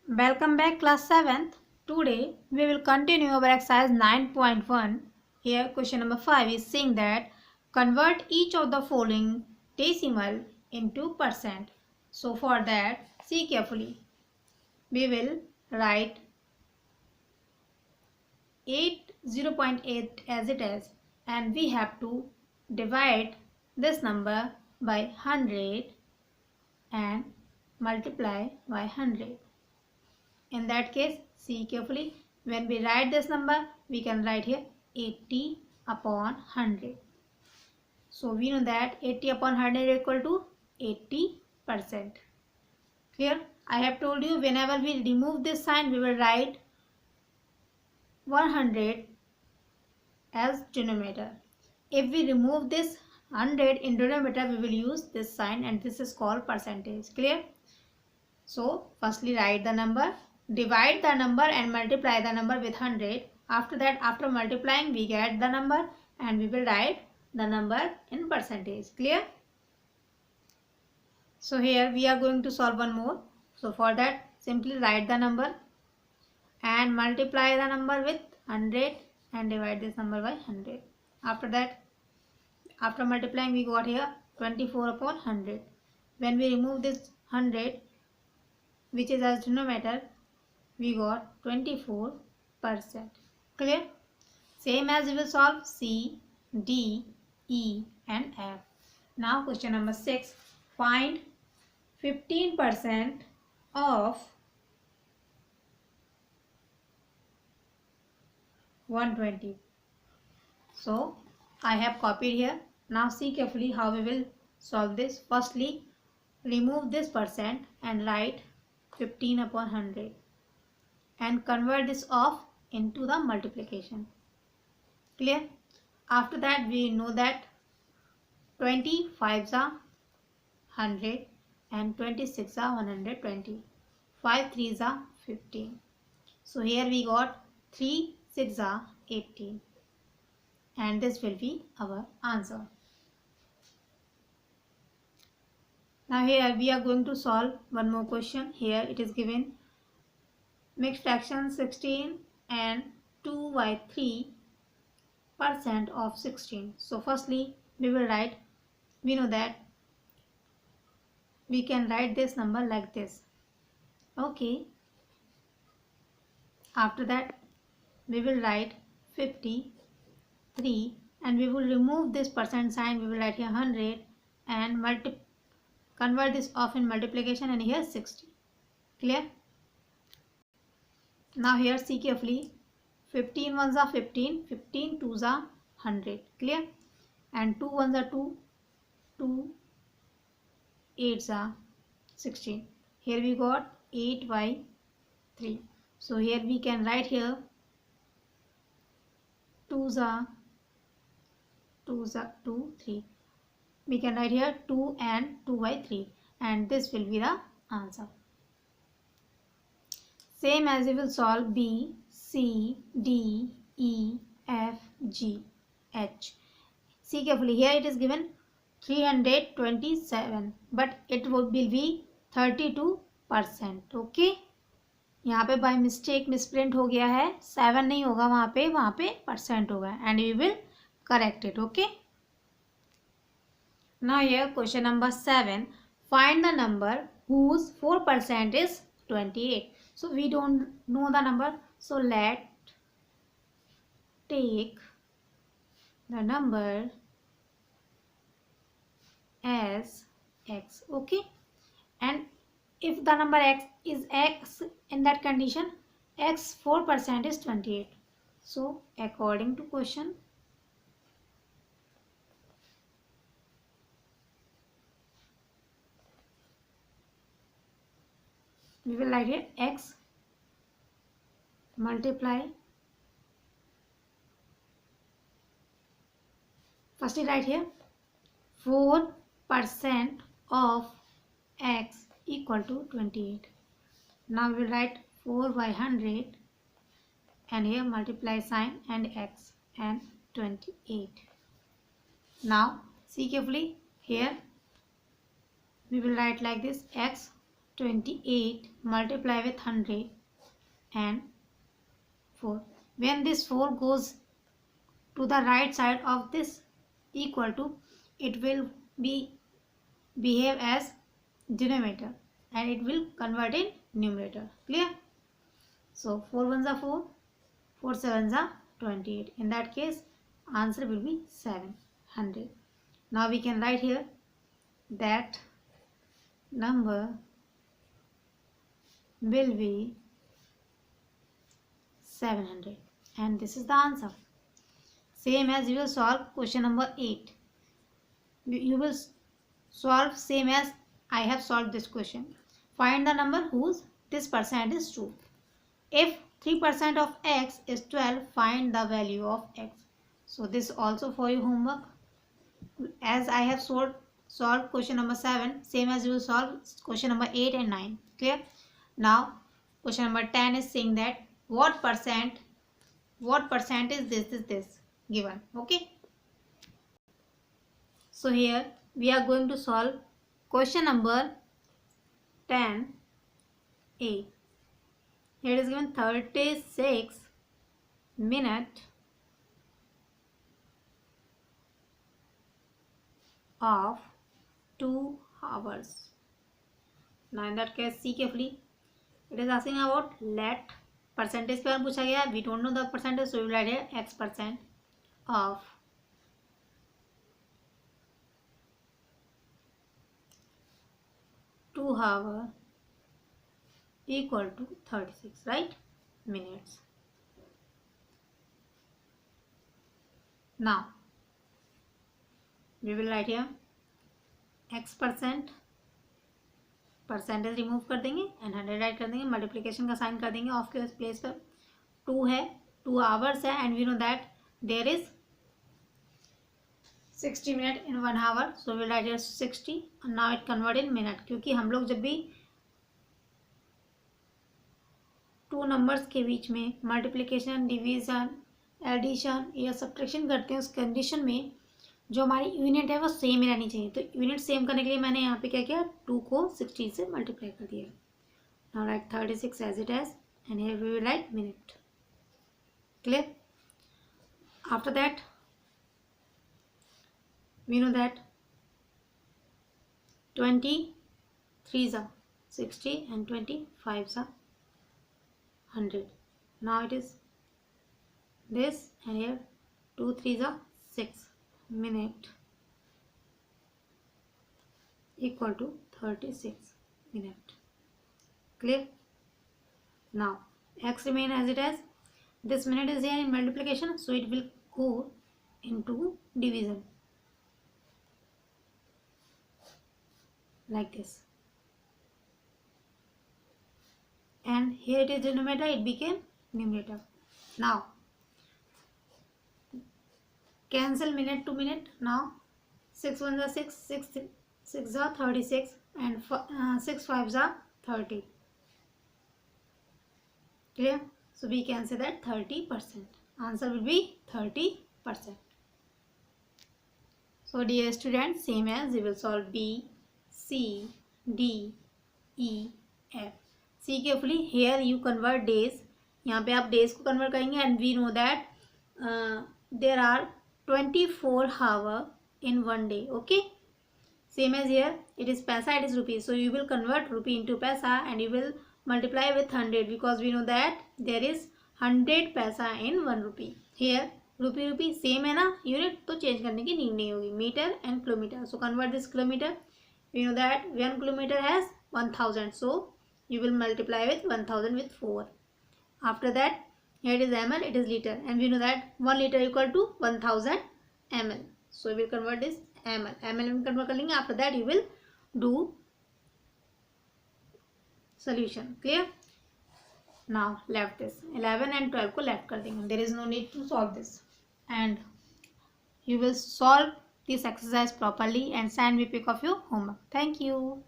Welcome back class 7th. Today we will continue our exercise 9.1. Here question number 5 is saying that convert each of the following decimal into percent. So for that see carefully. We will write 0.8 as it is and we have to divide this number by 100 and multiply by 100. In that case, see carefully, when we write this number, we can write here 80 upon 100. So we know that 80 upon 100 is equal to 80%. Clear? I have told you whenever we remove this sign, we will write 100 as denominator. If we remove this 100 in denominator, we will use this sign and this is called percentage. Clear? So firstly write the number, divide the number and multiply the number with 100. After that, after multiplying, we get the number and we will write the number in percentage. Clear? So here we are going to solve one more. So for that, simply write the number and multiply the number with 100 and divide this number by 100. After that, after multiplying, we got here 24 upon 100. When we remove this 100, which is as denominator, we got 24%. Clear? Same as we will solve C, D, E and F. Now question number 6. Find 15% of 120. So I have copied here. Now see carefully how we will solve this. Firstly, remove this percent and write 15 upon 100 and convert this off into the multiplication. Clear? After that, we know that 20 5s are 100 and 26 are 120. 5 3s are 15. So here we got 3 6 are 18 and this will be our answer. Now here we are going to solve one more question. Here it is given mixed fraction 16 and 2 by 3% of 16. So firstly we will write, we know that we can write this number like this. Okay. After that we will write 53 and we will remove this percent sign. We will write here 100 and convert this off in multiplication and here 60. Clear? Now here see carefully. 15 ones are 15, 15 twos are 100. Clear? And 2 ones are 2, 2 8s are 16. Here we got 8 by 3. So here we can write here 2s are 2, 3. We can write here 2 and 2 by 3 and this will be the answer. Same as we will solve B, C, D, E, F, G, H. See carefully, here it is given 327 but it will be 32%. Okay. यहाँ पे by mistake misprint हो गया है, 7 नहीं होगा वहाँ पे percent होगा and we will correct it. Okay. Now here question number 7. Find the number whose 4% is 28. So we don't know the number. So let take the number as x. Okay. And if the number x is x, in that condition x 4% is 28. So according to question, we will write here x multiply. Firstly write here 4% of x equal to 28. Now we will write 4 by 100 and here multiply sign and x and 28. Now see carefully, here we will write like this, x 28 multiply with 100 and 4. When this 4 goes to the right side of this equal to, it will behave as denominator and it will convert in numerator. Clear? So 4 ones are 4, 4 sevens are 28. In that case, answer will be 700. Now we can write here that number will be 700 and this is the answer. Same as you will solve question number 8. You will solve same as I have solved this question. Find the number whose this percent is true. If 3% of x is 12, find the value of x. So this also for your homework. As I have solved question number 7, same as you will solve question number 8 and 9. Clear? Now question number 10 is saying that what percent is this given. Okay. So here we are going to solve question number 10A. Here it is given 36 minutes of 2 hours. Now in that case, see carefully. It is asking about let percentage पे पूछा गया. We don't know the percentage, so we will write here x% of 2 hours equal to 36, right? Minutes. Now we will write here x%, percentage remove कर देंगे and 100 right कर देंगे, multiplication का sign कर देंगे ऑफ के प्लेस पर. 2 है, 2 आवर्स है and we know that there is 60 minute in 1 hour, so will write here 60. Now it convert in minute, क्योंकि हम लोग जब भी 2 नंबर्स के बीच में मल्टीप्लिकेशन, डिवीजन, एडिशन या सब्ट्रैक्शन करते हैं उस कंडीशन में जो हमारी यूनिट है वो सेम ही रहनी चाहिए. तो यूनिट सेम करने के लिए मैंने यहाँ पे क्या किया, 2 को 60 से मल्टीप्लाई कर दिया. Now write 36 as it as and here we will write minute. Clear? After that we know that 23 are 60 and 25 are 100. Now it is this and here 2 3s are 6 minute equal to 36 minute. Clear? Now x remain as it is. This minute is here in multiplication, so it will go into division like this, and here it is denominator, it became numerator. Now cancel minute to minute. Now 6 ones are 6, 6 are 36 and 6 5s are 30. Clear? So we can say that 30%. Answer will be 30%. So dear students, same as we will solve B, C, D, E, F. See carefully, here you convert days. यहाँ पे आप days को convert करेंगे and we know that there are 24 hours in one day. Okay, same as here, it is paisa, it is rupees, so you will convert rupee into paisa and you will multiply with 100 because we know that there is 100 paisa in 1 rupee. Here rupee same है ना unit, तो change करने की need नहीं होगी. Metre and kilometre, so convert this kilometer. We know that 1 kilometer has 1000, so you will multiply with 1000 with 4. After that here it is ml, it is liter, and we know that 1 liter equal to 1000 ml, so we will convert this ml में convert कर लेंगे. After that you will do solution. Clear? Now left this 11 and 12 को left कर देंगे. There is no need to solve this, and you will solve this exercise properly and send me pic of your homework. Thank you.